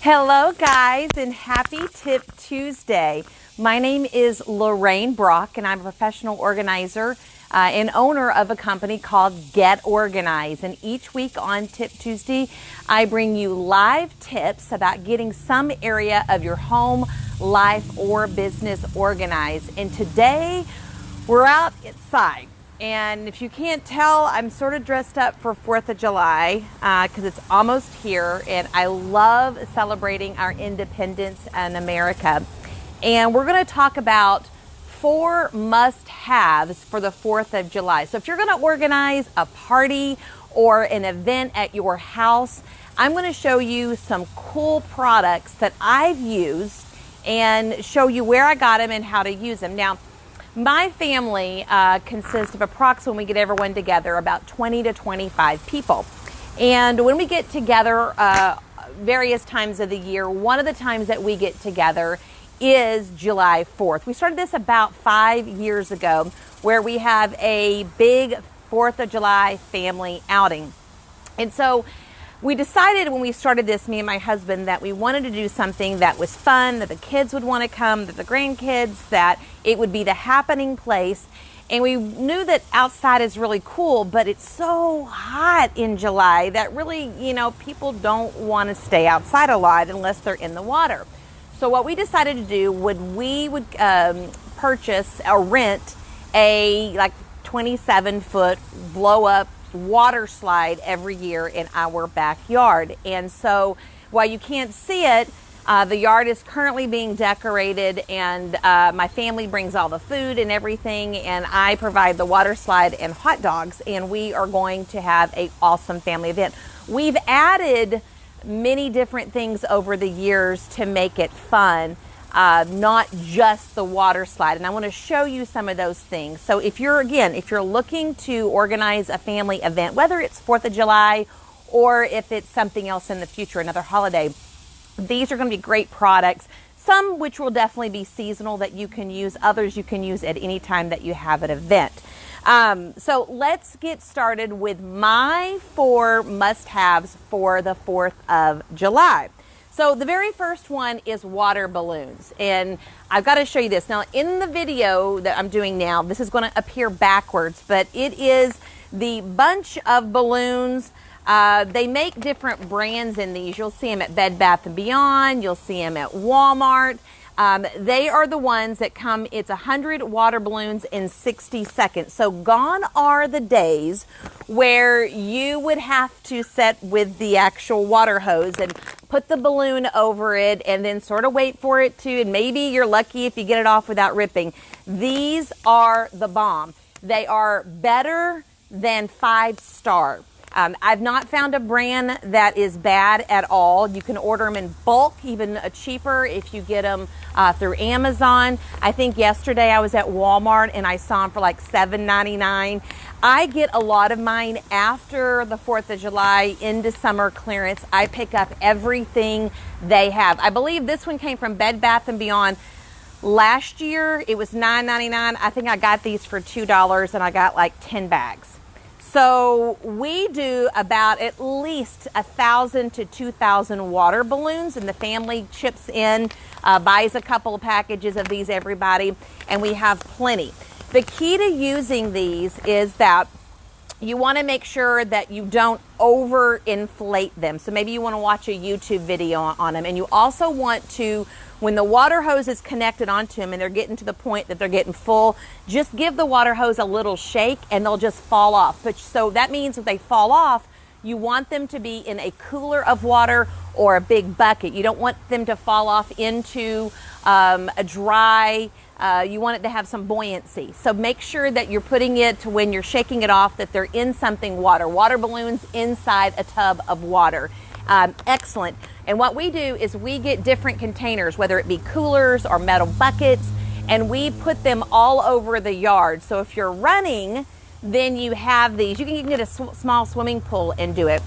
Hello guys, and happy Tip Tuesday. My name is Lorraine Brock and I'm a professional organizer and owner of a company called Get Organized. And each week on Tip Tuesday, I bring you live tips about getting some area of your home, life, or business organized. And today we're outside. And if you can't tell, I'm sort of dressed up for 4th of July because it's almost here, and I love celebrating our independence in America. And we're going to talk about 4 must-haves for the 4th of July. So if you're going to organize a party or an event at your house, I'm going to show you some cool products that I've used and show you where I got them and how to use them. Now, my family consists of approximately, when we get everyone together, about 20 to 25 people. And when we get together various times of the year, one of the times that we get together is July 4th. We started this about 5 years ago, where we have a big 4th of July family outing. And so we decided when we started this, me and my husband, that we wanted to do something that was fun, that the kids would want to come, that the grandkids, that it would be the happening place. And we knew that outside is really cool, but it's so hot in July that really, people don't want to stay outside a lot unless they're in the water. So what we decided to do, we would purchase or rent a 27-foot blow-up water slide every year in our backyard. And so while you can't see it, the yard is currently being decorated, and my family brings all the food and everything, and I provide the water slide and hot dogs, and we are going to have an awesome family event. We've added many different things over the years to make it fun, not just the water slide. And I want to show you some of those things. So if you're looking to organize a family event, whether it's 4th of July or if it's something else in the future, another holiday, these are going to be great products. Some which will definitely be seasonal that you can use, others you can use at any time that you have an event. So let's get started with my 4 must-haves for the 4th of July. So the very first one is water balloons, and I've got to show you this. Now, in the video that I'm doing now, this is going to appear backwards, but it is the bunch of balloons. They make different brands in these. You'll see them at Bed Bath & Beyond. You'll see them at Walmart. They are the ones that come, it's 100 water balloons in 60 seconds. So gone are the days where you would have to set with the actual water hose and put the balloon over it and then sort of wait for it to, and maybe you're lucky if you get it off without ripping. These are the bomb. They are better than 5-star. I've not found a brand that is bad at all. You can order them in bulk, even cheaper if you get them through Amazon. I think yesterday I was at Walmart and I saw them for like $7.99. I get a lot of mine after the 4th of July into summer clearance. I pick up everything they have. I believe this one came from Bed Bath & Beyond. Last year it was $9.99. I think I got these for $2 and I got like 10 bags. So we do about at least 1,000 to 2,000 water balloons, and the family chips in, buys a couple of packages of these, everybody, and we have plenty. The key to using these is that you want to make sure that you don't overinflate them. So maybe you want to watch a YouTube video on them, and you also want to, when the water hose is connected onto them and they're getting to the point that they're getting full, just give the water hose a little shake and they'll just fall off. But so that means if they fall off, you want them to be in a cooler of water or a big bucket. You don't want them to fall off into a dry, you want it to have some buoyancy. So make sure that you're putting it to, when you're shaking it off, that they're in something water. Water balloons inside a tub of water. Excellent. And what we do is we get different containers, whether it be coolers or metal buckets, and we put them all over the yard. So if you're running, then you have these. You can get a small swimming pool and do it.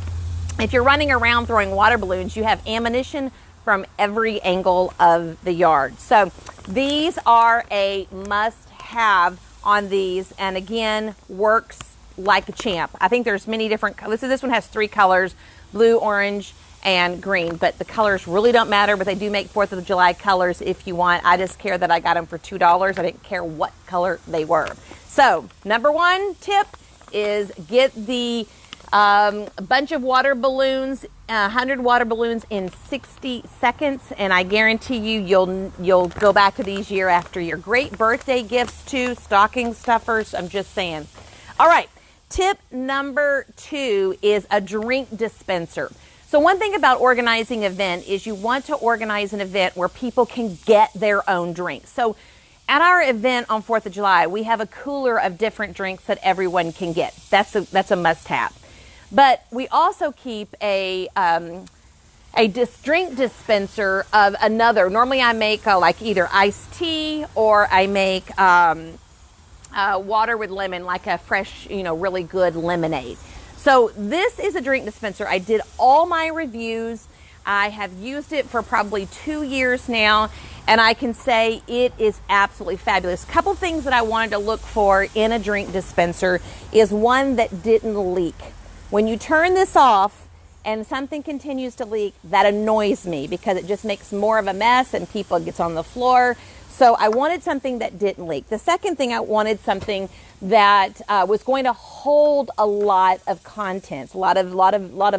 If you're running around throwing water balloons, you have ammunition from every angle of the yard. So these are a must-have on these, and again, works like a champ. I think there's many different colors. This one has 3 colors: blue, orange, and green, but the colors really don't matter, but they do make 4th of July colors if you want. I just care that I got them for $2. I didn't care what color they were. So number 1 tip is get the bunch of water balloons, 100 water balloons in 60 seconds, and I guarantee you you'll go back to these year after year. Great birthday gifts too, stocking stuffers, I'm just saying. All right, tip number 2 is a drink dispenser. So one thing about organizing an event is you want to organize an event where people can get their own drinks. So at our event on 4th of July, we have a cooler of different drinks that everyone can get. That's a must-have. But we also keep a drink dispenser of another. Normally I make like either iced tea or I make water with lemon, like a fresh, really good lemonade. So this is a drink dispenser. I did all my reviews. I have used it for probably 2 years now, and I can say it is absolutely fabulous. A couple things that I wanted to look for in a drink dispenser is one that didn't leak. When you turn this off and something continues to leak, that annoys me because it just makes more of a mess and people gets on the floor. So I wanted something that didn't leak. The second thing, I wanted something that was going to hold a lot of contents, a lot of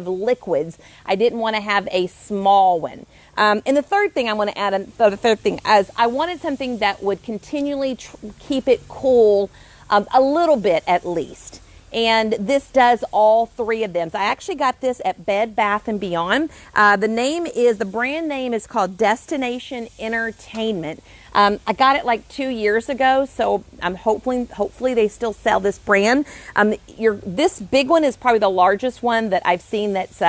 liquids. I didn't want to have a small one. And the third thing I want to add, the third thing is I wanted something that would continually keep it cool a little bit at least. And this does all 3 of them. So I actually got this at Bed Bath & Beyond. The brand name is called Destination Entertainment. I got it like 2 years ago, so I'm hopefully they still sell this brand. This big one is probably the largest one that I've seen that's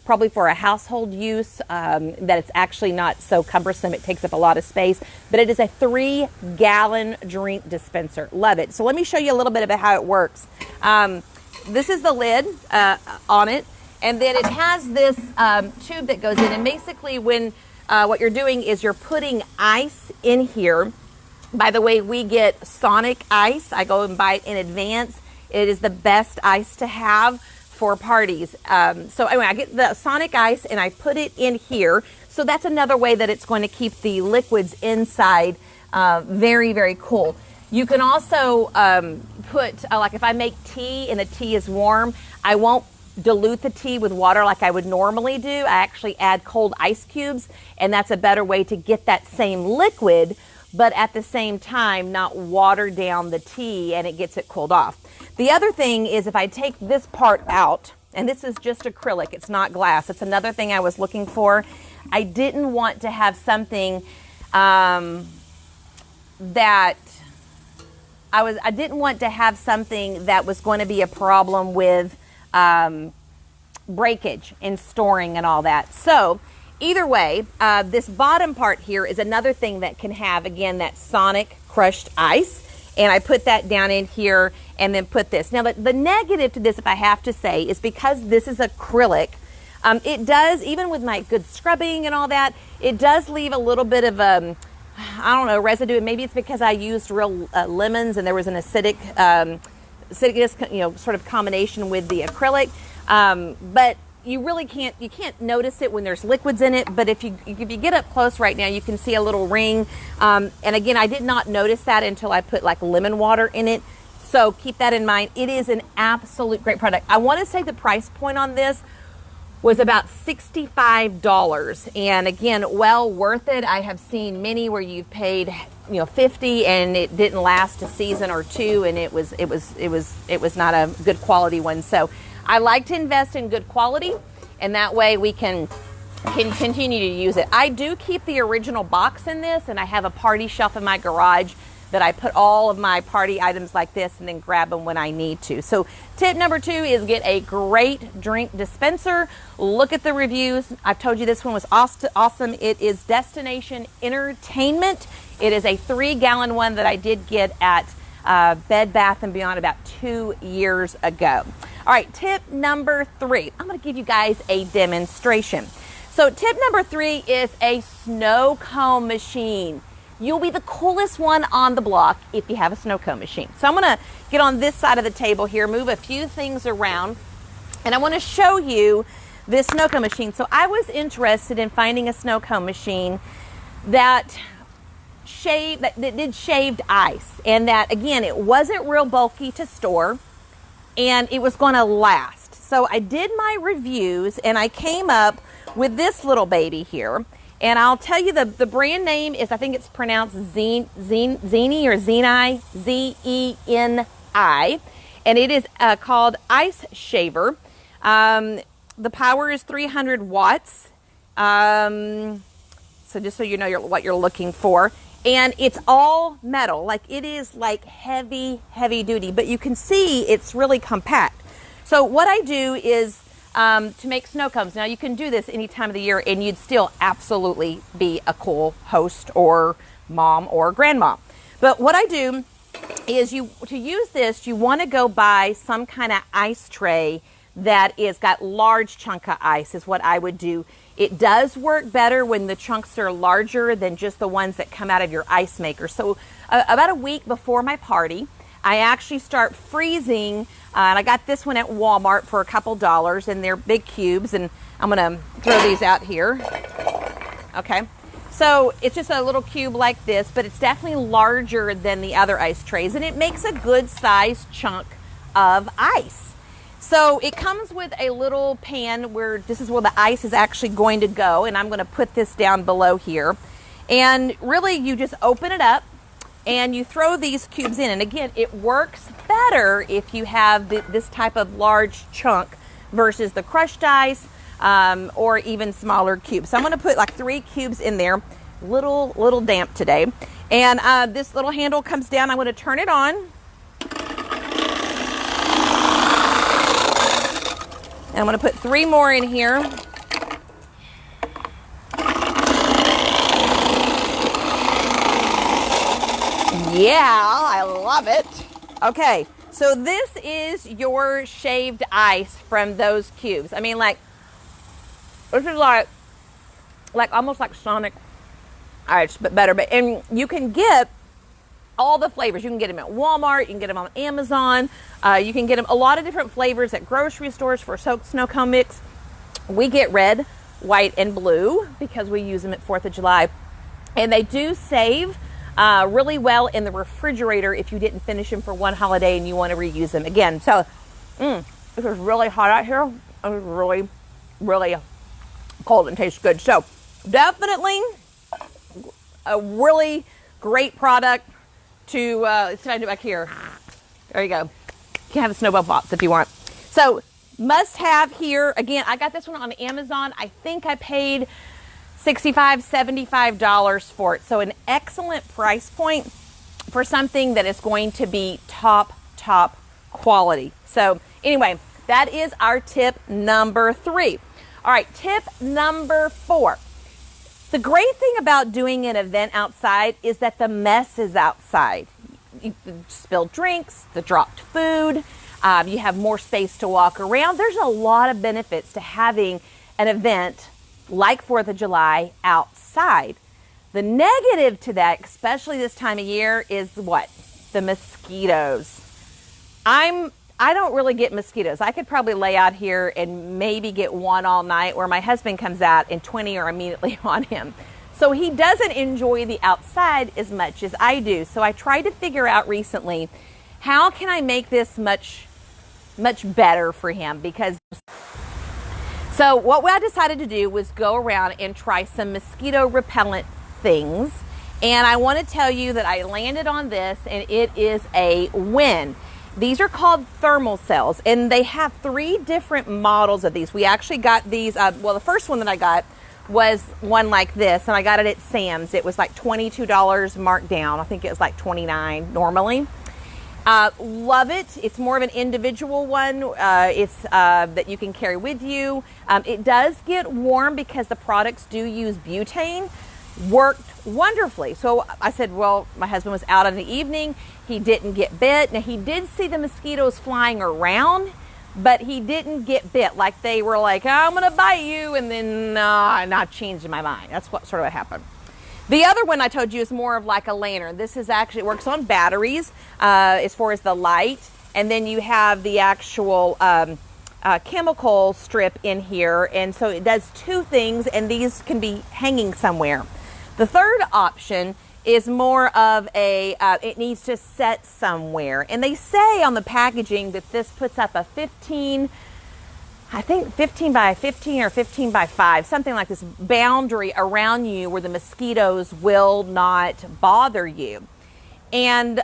probably for a household use, that it's actually not so cumbersome. It takes up a lot of space, but it is a 3-gallon drink dispenser. Love it. So let me show you a little bit about how it works. This is the lid on it, and then it has this tube that goes in, and basically when what you're doing is you're putting ice in here. By the way, we get Sonic ice. I go and buy it in advance. It is the best ice to have for parties. So anyway, I get the Sonic ice and I put it in here. So that's another way that it's going to keep the liquids inside very, very cool. You can also put, like if I make tea and the tea is warm, I won't dilute the tea with water like I would normally do. I actually add cold ice cubes, and that's a better way to get that same liquid, but at the same time not water down the tea, and it gets it cooled off. The other thing is if I take this part out, and this is just acrylic, it's not glass. It's another thing I was looking for. I didn't want to have something I didn't want to have something that was going to be a problem with breakage and storing and all that. So either way, this bottom part here is another thing that can have, again, that Sonic crushed ice. And I put that down in here and then put this. Now the negative to this, if I have to say, is because this is acrylic, it does, even with my good scrubbing and all that, it does leave a little bit of I don't know, residue. And maybe it's because I used real lemons and there was an acidic sort of combination with the acrylic. But you really can't notice it when there's liquids in it. But if you get up close right now, you can see a little ring. And again, I did not notice that until I put like lemon water in it. So keep that in mind. It is an absolute great product. I want to say the price point on this was about $65, and again, well worth it. I have seen many where you've paid $50 and it didn't last a season or two, and it was not a good quality one. So I like to invest in good quality, and that way we can continue to use it. I do keep the original box in this, and I have a party shelf in my garage that I put all of my party items like this and then grab them when I need to. So tip number 2 is get a great drink dispenser. Look at the reviews. I've told you this one was awesome. It is Destination Entertainment. It is a 3-gallon one that I did get at Bed Bath & Beyond about 2 years ago. All right, tip number 3. I'm going to give you guys a demonstration. So tip number 3 is a snow cone machine. You'll be the coolest one on the block if you have a snow cone machine. So I'm going to get on this side of the table here, move a few things around, and I want to show you this snow cone machine. So I was interested in finding a snow cone machine that did shaved ice, and that, again, it wasn't real bulky to store, and it was going to last. So I did my reviews, and I came up with this little baby here. And I'll tell you, the brand name is, I think it's pronounced Zeni or Zeni, Z-E-N-I. And it is called Ice Shaver. The power is 300 watts. So just so you know what you're looking for. And it's all metal. Like, it is like heavy, heavy duty. But you can see it's really compact. So what I do is to make snow cones. Now, you can do this any time of the year, and you'd still absolutely be a cool host or mom or grandma. But what I do is, to use this, you want to go buy some kind of ice tray that is got large chunk of ice, is what I would do. It does work better when the chunks are larger than just the ones that come out of your ice maker. So about a week before my party, I actually start freezing, and I got this one at Walmart for a couple dollars, and they're big cubes, and I'm gonna throw these out here. Okay, so it's just a little cube like this, but it's definitely larger than the other ice trays, and it makes a good sized chunk of ice. So it comes with a little pan where this is where the ice is actually going to go, and I'm going to put this down below here. And really, you just open it up and you throw these cubes in. And again, it works better if you have this type of large chunk versus the crushed ice or even smaller cubes. So I'm going to put like 3 cubes in there. Little damp today. And this little handle comes down. I'm going to turn it on. And I'm going to put 3 more in here. Yeah, I love it. Okay, so this is your shaved ice from those cubes. I mean, like, this is like almost like Sonic ice, but better. And you can get all the flavors. You can get them at Walmart. You can get them on Amazon. You can get them a lot of different flavors at grocery stores for snow cone mix. We get red, white, and blue because we use them at 4th of July. And they do save really well in the refrigerator if you didn't finish them for one holiday and you want to reuse them again. So this is really hot out here. It's really, really cold and tastes good. So definitely a really great product to, let's find it back here. There you go. You can have a snowball box if you want. So must have here. Again, I got this one on Amazon. I think I paid $65, $75 for it. So an excellent price point for something that is going to be top quality. So anyway, that is our tip number 3. All right, tip number 4. The great thing about doing an event outside is that the mess is outside. You spilled drinks, the dropped food, you have more space to walk around. There's a lot of benefits to having an event like 4th of July outside. The negative to that, especially this time of year, is what? The mosquitoes. I don't really get mosquitoes. I could probably lay out here and maybe get one all night, where my husband comes out and 20 are immediately on him. So he doesn't enjoy the outside as much as I do. So I tried to figure out recently, how can I make this much better for him? So what I decided to do was go around and try some mosquito repellent things. And I want to tell you that I landed on this, and it is a win. These are called thermal cells, and they have 3 different models of these. We actually got these, well, the first one that I got was one like this, and I got it at Sam's. It was like $22 marked down. I think it was like $29 normally. Love it. It's more of an individual one. It's that you can carry with you. It does get warm because the products do use butane. Worked wonderfully. So I said, well, my husband was out in the evening. He didn't get bit. Now, he did see the mosquitoes flying around, but he didn't get bit. Like they were like, oh, I'm going to bite you, and then not changing my mind. That's what sort of happened. The other one I told you is more of like a lantern. This is actually, it works on batteries as far as the light. And then you have the actual chemical strip in here, and so it does two things, and these can be hanging somewhere. The third option is more of a, it needs to set somewhere. And they say on the packaging that this puts up a 15 by 15 or 15 by 5, something like this, boundary around you where the mosquitoes will not bother you. And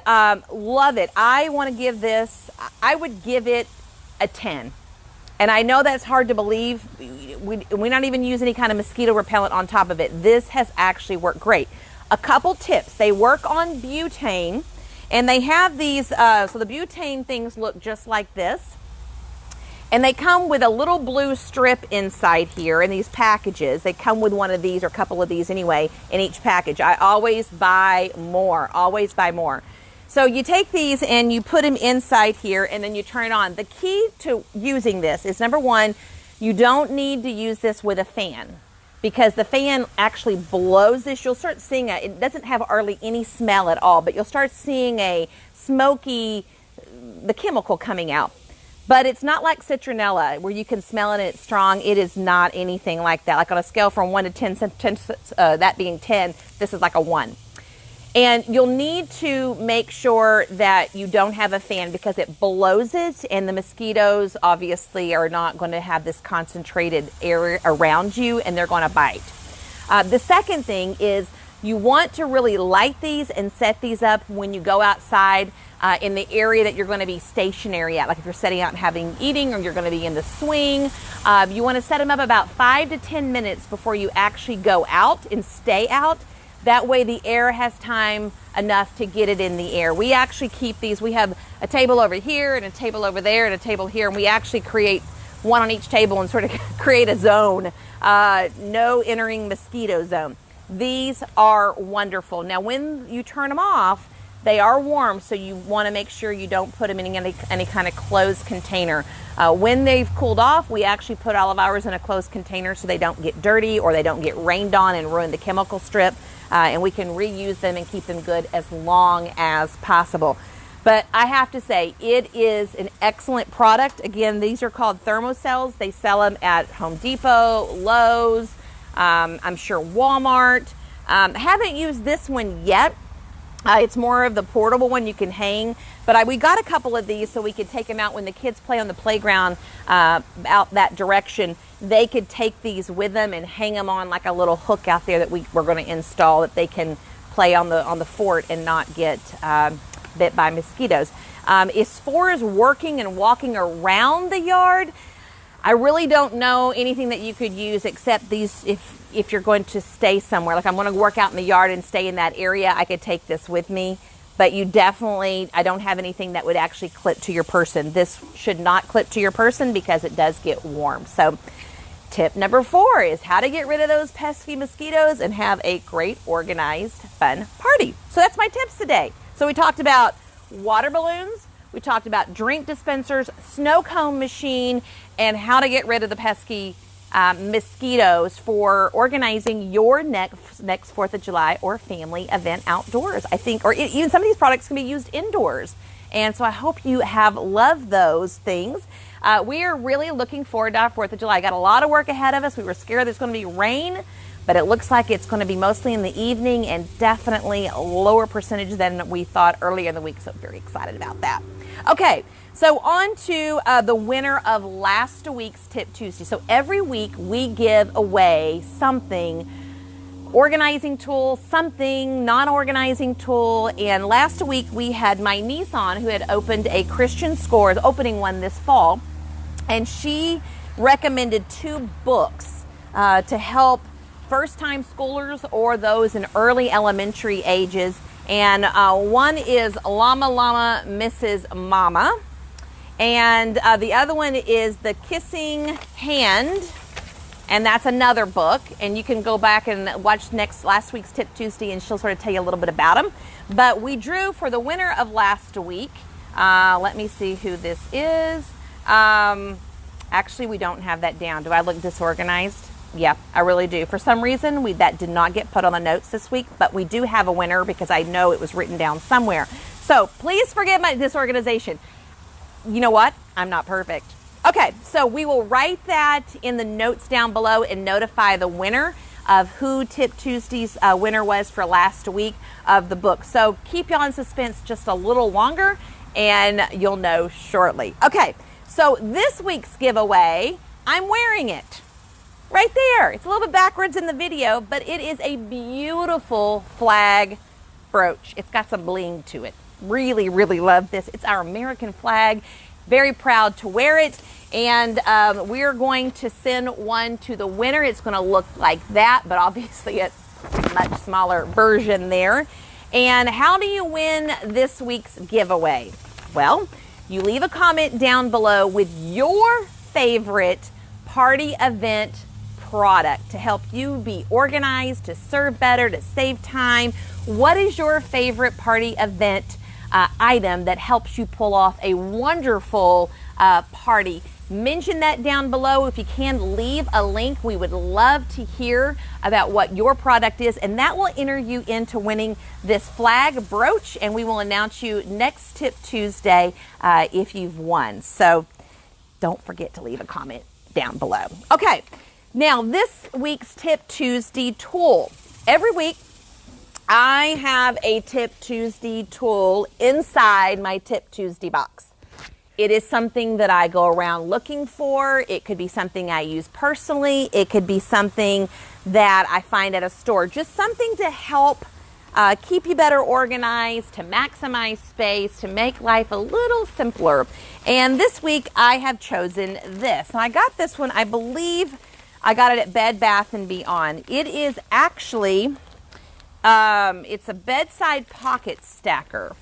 love it. I want to give this, I would give it a 10. And I know that's hard to believe. We not even use any kind of mosquito repellent on top of it. This has actually worked great. A couple tips. They work on butane, and they have these, so the butane things look just like this. And they come with a little blue strip inside here in these packages. They come with one of these or a couple of these anyway in each package. I always buy more, always buy more. So you take these and you put them inside here, and then you turn it on. The key to using this is, number one, you don't need to use this with a fan, because the fan actually blows this. You'll start seeing it doesn't have hardly any smell at all, but you'll start seeing a smoky, the chemical coming out. But it's not like citronella where you can smell it and it's strong. It is not anything like that. Like on a scale from 1 to 10, that being 10, this is like a 1. And you'll need to make sure that you don't have a fan, because it blows it, and the mosquitoes obviously are not going to have this concentrated area around you, and they're going to bite. The second thing is you want to really light these and set these up when you go outside in the area that you're going to be stationary at. Like if you're setting out and having eating, or you're going to be in the swing, you want to set them up about 5 to 10 minutes before you actually go out and stay out. That way the air has time enough to get it in the air. We actually keep these, we have a table over here and a table over there and a table here, and we actually create one on each table and sort of create a zone, no entering mosquito zone. These are wonderful. Now when you turn them off, they are warm, so you want to make sure you don't put them in any kind of closed container. When they've cooled off, we actually put all of ours in a closed container so they don't get dirty or they don't get rained on and ruin the chemical strip. And we can reuse them and keep them good as long as possible. But I have to say, it is an excellent product. Again, these are called thermocells. They sell them at Home Depot, Lowe's, I'm sure Walmart. Haven't used this one yet. It's more of the portable one you can hang, but we got a couple of these so we could take them out when the kids play on the playground out that direction. They could take these with them and hang them on like a little hook out there that we're going to install, that they can play on the fort and not get bit by mosquitoes. As far as working and walking around the yard, I really don't know anything that you could use except these. If you're going to stay somewhere, like I'm going to work out in the yard and stay in that area, I could take this with me. But you definitely, I don't have anything that would actually clip to your person. This should not clip to your person because it does get warm. So tip number 4 is how to get rid of those pesky mosquitoes and have a great, organized, fun party. So that's my tips today. So we talked about water balloons, we talked about drink dispensers, snow cone machine, and how to get rid of the pesky mosquitoes for organizing your next 4th of July or family event outdoors. I think, or even some of these products can be used indoors. And so I hope you have loved those things. We are really looking forward to our 4th of July. Got a lot of work ahead of us. We were scared there's going to be rain, but it looks like it's going to be mostly in the evening and definitely a lower percentage than we thought earlier in the week. So I'm very excited about that. Okay. So on to the winner of last week's Tip Tuesday. So every week we give away something, organizing tool, something non-organizing tool. And last week we had my niece on, who had opened a Christian School, opening one this fall. And she recommended 2 books to help first-time schoolers or those in early elementary ages. And one is Llama Llama Mrs. Mama. And the other one is The Kissing Hand, and that's another book. And you can go back and watch last week's Tip Tuesday, and she'll sort of tell you a little bit about them. But we drew for the winner of last week. Let me see who this is. Actually, we don't have that down. Do I look disorganized? Yeah, I really do. For some reason, that did not get put on the notes this week, but we do have a winner because I know it was written down somewhere. So please forgive my disorganization. You know what? I'm not perfect. Okay, so we will write that in the notes down below and notify the winner of who Tip Tuesday's winner was for last week of the book. So keep y'all in suspense just a little longer and you'll know shortly. Okay, so this week's giveaway, I'm wearing it right there. It's a little bit backwards in the video, but it is a beautiful flag brooch. It's got some bling to it. Really, really love this. It's our American flag. Very proud to wear it. And we're going to send one to the winner. It's going to look like that, but obviously a much smaller version there. And how do you win this week's giveaway? Well, you leave a comment down below with your favorite party event product to help you be organized, to serve better, to save time. What is your favorite party event item that helps you pull off a wonderful party? Mention that down below. If you can, leave a link. We would love to hear about what your product is, and that will enter you into winning this flag brooch, and we will announce you next Tip Tuesday if you've won. So don't forget to leave a comment down below. Okay, now this week's Tip Tuesday tool. Every week I have a Tip Tuesday tool inside my Tip Tuesday box. It is something that I go around looking for. It could be something I use personally. It could be something that I find at a store. Just something to help keep you better organized, to maximize space, to make life a little simpler. And this week I have chosen this. And I got this one, I believe I got it at Bed Bath & Beyond. It is actually, it's a bedside pocket stacker.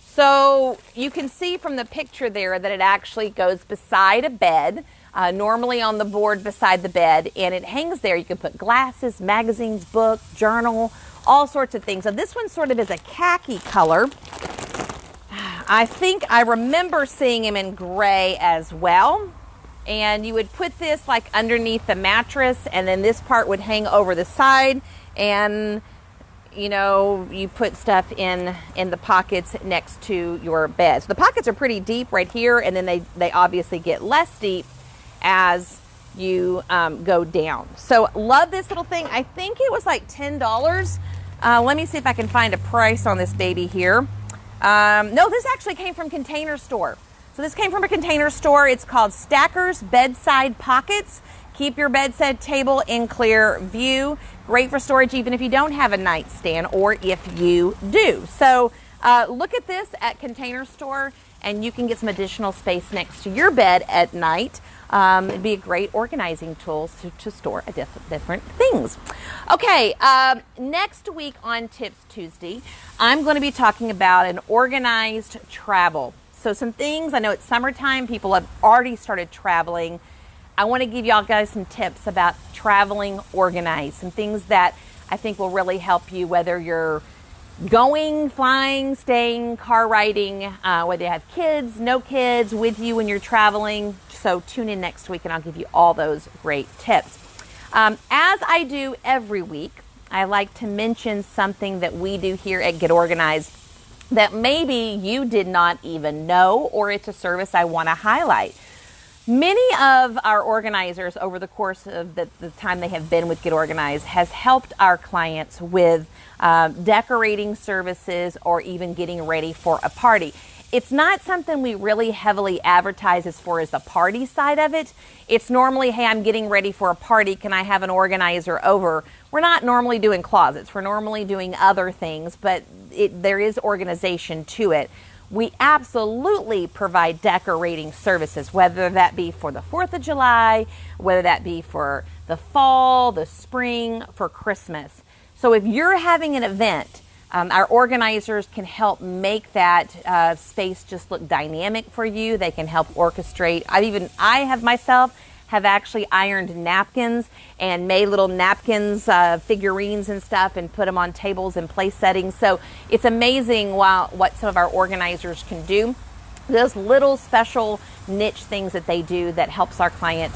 So you can see from the picture there that it actually goes beside a bed, normally on the board beside the bed, and it hangs there. You can put glasses, magazines, book, journal, all sorts of things. So this one sort of is a khaki color. I think I remember seeing him in gray as well. And you would put this like underneath the mattress, and then this part would hang over the side, and you know, you put stuff in the pockets next to your bed. So the pockets are pretty deep right here, and then they obviously get less deep as you go down. So love this little thing. I think it was like $10. Let me see if I can find a price on this baby here. No, this actually came from Container Store. So this came from a Container Store. It's called Stackers Bedside Pockets. Keep your bedside table in clear view. Great for storage even if you don't have a nightstand or if you do. So look at this at Container Store and you can get some additional space next to your bed at night. It'd be a great organizing tool to store different things. Okay, next week on Tips Tuesday, I'm going to be talking about an organized travel. So some things, I know it's summertime, people have already started traveling. I want to give y'all guys some tips about traveling organized, some things that I think will really help you, whether you're going, flying, staying, car riding, whether you have kids, no kids with you when you're traveling. So tune in next week and I'll give you all those great tips. As I do every week, I like to mention something that we do here at Get Organized that maybe you did not even know, or it's a service I want to highlight. Many of our organizers over the course of the time they have been with Get Organized has helped our clients with decorating services or even getting ready for a party. It's not something we really heavily advertise as far as the party side of it. It's normally, hey, I'm getting ready for a party. Can I have an organizer over? We're not normally doing closets. We're normally doing other things, but there is organization to it. We absolutely provide decorating services, whether that be for the 4th of July, whether that be for the fall, the spring, for Christmas. So if you're having an event, our organizers can help make that space just look dynamic for you. They can help orchestrate. I have myself have actually ironed napkins and made little napkins, figurines and stuff, and put them on tables and place settings. So it's amazing what some of our organizers can do. Those little special niche things that they do that helps our client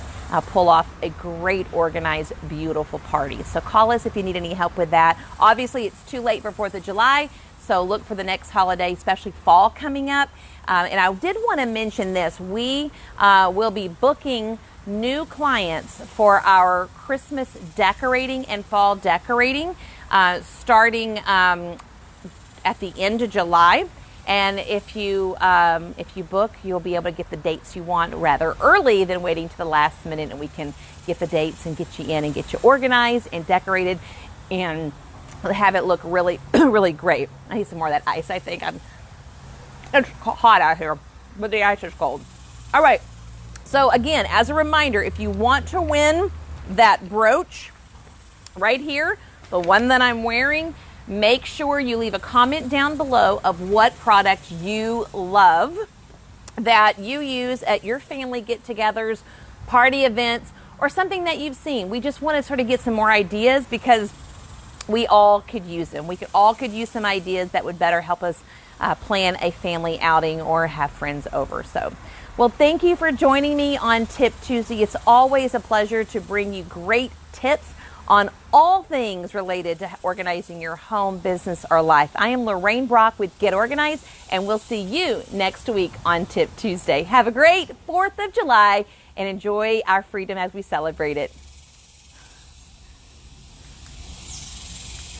pull off a great, organized, beautiful party. So call us if you need any help with that. Obviously, it's too late for 4th of July, so So look for the next holiday, especially fall coming up. And I did want to mention this. We will be booking new clients for our Christmas decorating and fall decorating starting at the end of July. And if you book, you'll be able to get the dates you want rather early than waiting to the last minute, and we can get the dates and get you in and get you organized and decorated and have it look really, really great. I need some more of that ice. I think it's hot out here, but the ice is cold. All right. So again, as a reminder, if you want to win that brooch right here, the one that I'm wearing, make sure you leave a comment down below of what product you love that you use at your family get-togethers, party events, or something that you've seen. We just want to sort of get some more ideas because we all could use them. We all could use some ideas that would better help us plan a family outing or have friends over. So, well, thank you for joining me on Tip Tuesday. It's always a pleasure to bring you great tips on all things related to organizing your home, business, or life. I am Lorraine Brock with Get Organized, and we'll see you next week on Tip Tuesday. Have a great 4th of July and enjoy our freedom as we celebrate it.